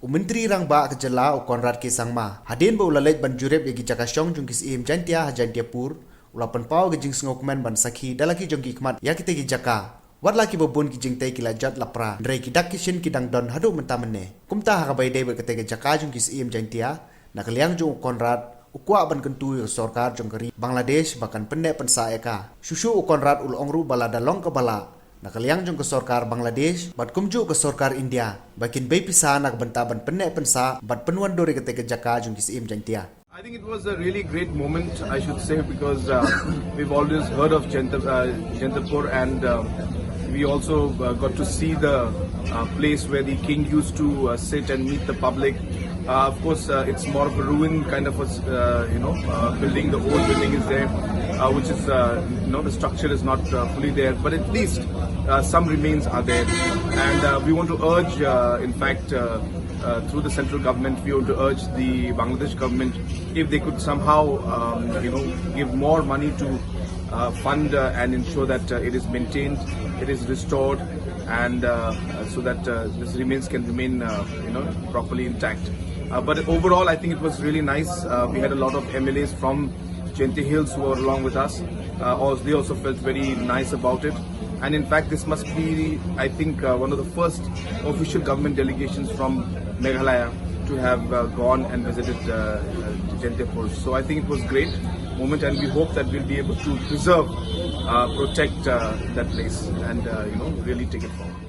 Menteri rang ba ke jela u Konrad ke sangma hadin ba ulalej ban jurep yagi cakasyong jungkis im jantia hajantia pur ulapan pau ke jing sngokmen ban sakhi dalaki jongki khmat yakite gi jaka wat laki bobun ki jing tai kila jat lapra ndrei ki dak kishin ki dang don hadu mentamene kumta ha bai dei berkete ke jaka jungkis im jantia nakaliang jung Konrad ukwa ban kentu sorkar jongkari Bangladesh bahkan pendek pensa eka susu u Konrad ul ongru bala dalong ke bala nakaliang jong ke sorkar Bangladesh bat kumju ke sorkar India bakin bei pisa nak bentaban pendek pensa bat penuan dori kete ke jaka jong kisim jantia. I think it was a really great moment, I should say, because we've always heard of Jantapur, and we also got to see the place where the king used to sit and meet the public. Of course, it's more of a ruin kind of a, building. The old building is there, which is, the structure is not fully there, but at least some remains are there. And we want to urge, in fact, through the central government, we want to urge the Bangladesh government, if they could somehow, give more money to fund and ensure that it is maintained, it is restored, and so that this remains can remain, properly intact. But overall, I think it was really nice. We had a lot of MLAs from Jenti Hills who were along with us. They also felt very nice about it. And in fact, this must be, I think, one of the first official government delegations from Meghalaya to have gone and visited Jantapur. So I think it was a great moment, and we hope that we'll be able to preserve, protect that place, and really take it forward.